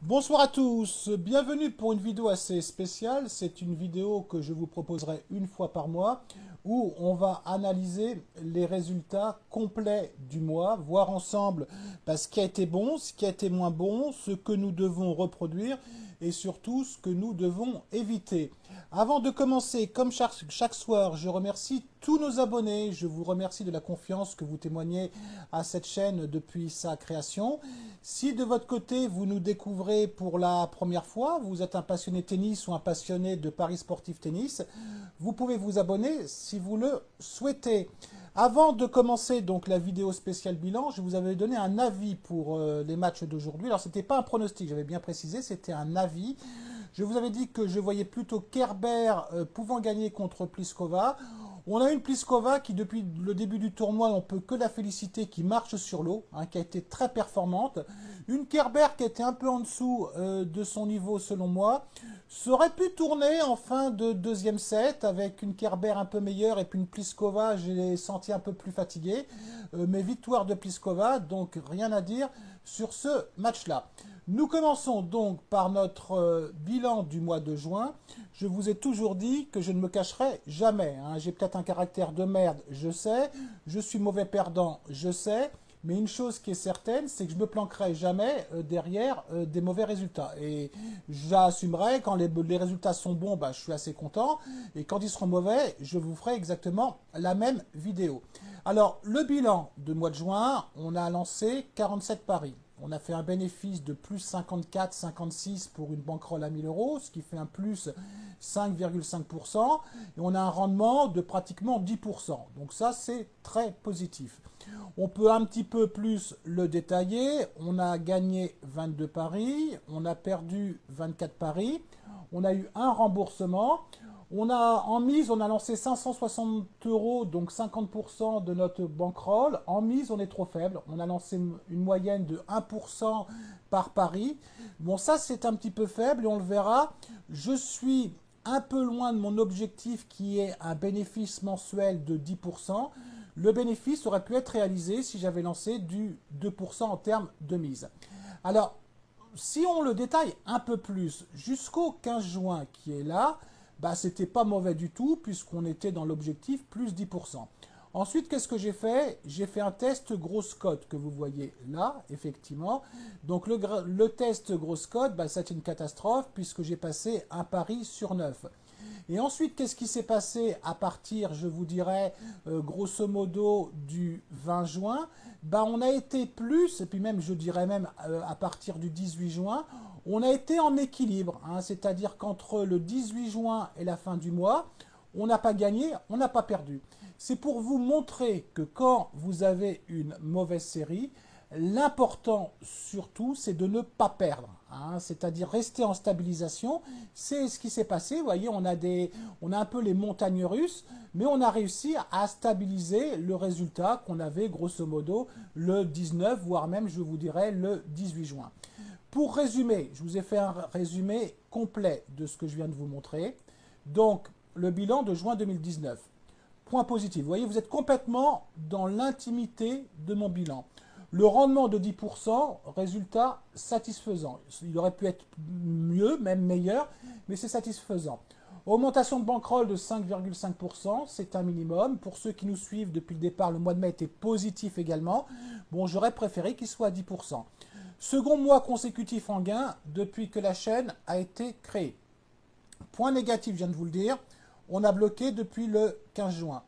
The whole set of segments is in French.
Bonsoir à tous, bienvenue pour une vidéo assez spéciale. C'est une vidéo que je vous proposerai une fois par mois où on va analyser les résultats complets du mois, voir ensemble ce qui a été bon, ce qui a été moins bon, ce que nous devons reproduire et surtout ce que nous devons éviter. Avant de commencer, comme chaque soir, je remercie tous nos abonnés. Je vous remercie de la confiance que vous témoignez à cette chaîne depuis sa création. Si de votre côté, vous nous découvrez pour la première fois, vous êtes un passionné tennis ou un passionné de paris sportif tennis, vous pouvez vous abonner si vous le souhaitez. Avant de commencer donc la vidéo spéciale bilan, je vous avais donné un avis pour les matchs d'aujourd'hui. Alors c'était pas un pronostic, j'avais bien précisé, c'était un avis. Je vous avais dit que je voyais plutôt Kerber pouvant gagner contre Pliskova. On a une Pliskova qui, depuis le début du tournoi, on peut que la féliciter, qui marche sur l'eau, qui a été très performante. Une Kerber qui était un peu en dessous de son niveau, selon moi. Ça aurait pu tourner en fin de deuxième set avec une Kerber un peu meilleure et puis une Pliskova, je l'ai senti un peu plus fatiguée. Mais victoire de Pliskova, donc rien à dire sur ce match-là. Nous commençons donc par notre bilan du mois de juin. Je vous ai toujours dit que je ne me cacherai jamais. J'ai peut-être un caractère de merde, je sais. Je suis mauvais perdant, je sais. Mais une chose qui est certaine, c'est que je ne me planquerai jamais derrière des mauvais résultats. Et j'assumerai, quand les résultats sont bons, je suis assez content. Et quand ils seront mauvais, je vous ferai exactement la même vidéo. Alors, le bilan de mois de juin, on a lancé 47 paris. On a fait un bénéfice de plus 54, 56 pour une bankroll à 1000 euros, ce qui fait un plus 5,5%. Et on a un rendement de pratiquement 10%. Donc ça, c'est très positif. On peut un petit peu plus le détailler. On a gagné 22 paris, on a perdu 24 paris, on a eu un remboursement. On a en mise, on a lancé 560 euros, donc 50% de notre bankroll. En mise, on est trop faible. On a lancé une moyenne de 1% par pari. Bon, ça, c'est un petit peu faible et on le verra. Je suis un peu loin de mon objectif qui est un bénéfice mensuel de 10%. Le bénéfice aurait pu être réalisé si j'avais lancé du 2% en termes de mise. Alors, si on le détaille un peu plus, jusqu'au 15 juin qui est là, c'était pas mauvais du tout puisqu'on était dans l'objectif plus 10%. Ensuite, qu'est-ce que j'ai fait? J'ai fait un test grosse cote que vous voyez là, effectivement. Donc le test grosse cote, c'est une catastrophe puisque j'ai passé un pari sur 9. Et ensuite, qu'est-ce qui s'est passé à partir, je vous dirais, grosso modo, du 20 juin? On a été plus, et puis même, je dirais même, à partir du 18 juin, on a été en équilibre. C'est-à-dire qu'entre le 18 juin et la fin du mois, on n'a pas gagné, on n'a pas perdu. C'est pour vous montrer que quand vous avez une mauvaise série, l'important surtout, c'est de ne pas perdre, c'est-à-dire rester en stabilisation. C'est ce qui s'est passé. Vous voyez, on a un peu les montagnes russes, mais on a réussi à stabiliser le résultat qu'on avait grosso modo le 19, voire même, je vous dirais, le 18 juin. Pour résumer, je vous ai fait un résumé complet de ce que je viens de vous montrer. Donc, le bilan de juin 2019. Point positif. Vous voyez, vous êtes complètement dans l'intimité de mon bilan. Le rendement de 10%, résultat satisfaisant. Il aurait pu être mieux, même meilleur, mais c'est satisfaisant. Augmentation de bankroll de 5,5%, c'est un minimum. Pour ceux qui nous suivent depuis le départ, le mois de mai était positif également. Bon, j'aurais préféré qu'il soit à 10%. Second mois consécutif en gain depuis que la chaîne a été créée. Point négatif, je viens de vous le dire, on a bloqué depuis le 15 juin.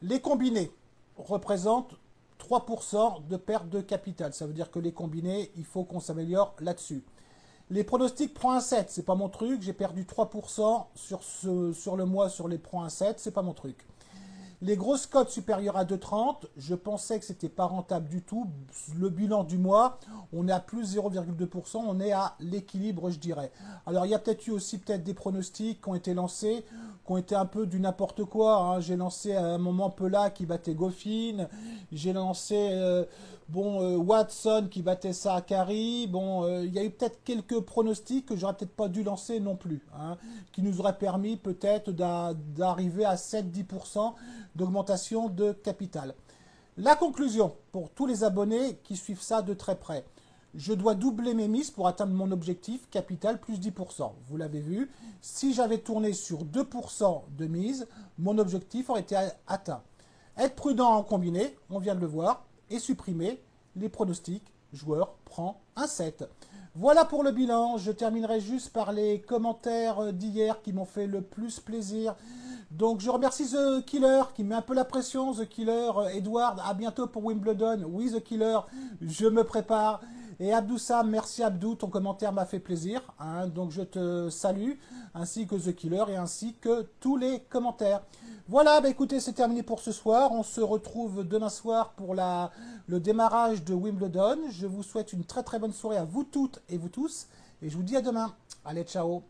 Les combinés représentent 3% de perte de capital. Ça veut dire que les combinés, il faut qu'on s'améliore là-dessus. Les pronostics Pro 1,7, c'est pas mon truc. J'ai perdu 3% sur le mois sur les Pro 1,7, c'est pas mon truc. Les grosses cotes supérieures à 2,30, je pensais que c'était pas rentable du tout. Le bilan du mois, on est à plus 0,2%, on est à l'équilibre, je dirais. Alors, il y a peut-être eu aussi des pronostics qui ont été lancés, qui ont été un peu du n'importe quoi. J'ai lancé à un moment Pela qui battait Goffin. J'ai lancé Watson qui battait Saakari. Il y a eu peut-être quelques pronostics que j'aurais peut-être pas dû lancer non plus, qui nous auraient permis peut-être d'arriver à 7-10% d'augmentation de capital. La conclusion pour tous les abonnés qui suivent ça de très près. je dois doubler mes mises pour atteindre mon objectif capital plus 10%. Vous l'avez vu, si j'avais tourné sur 2% de mise, mon objectif aurait été atteint. Être prudent en combiné, on vient de le voir, et supprimer les pronostics, joueur prend un 7. Voilà pour le bilan, je terminerai juste par les commentaires d'hier qui m'ont fait le plus plaisir. Donc je remercie The Killer qui met un peu la pression, The Killer, Edward, à bientôt pour Wimbledon, oui The Killer, je me prépare. Et Abdou Sam, merci Abdou, ton commentaire m'a fait plaisir, hein, donc je te salue, ainsi que The Killer et ainsi que tous les commentaires. Voilà, bah écoutez, c'est terminé pour ce soir, on se retrouve demain soir pour le démarrage de Wimbledon. Je vous souhaite une très très bonne soirée à vous toutes et vous tous, et je vous dis à demain. Allez, ciao.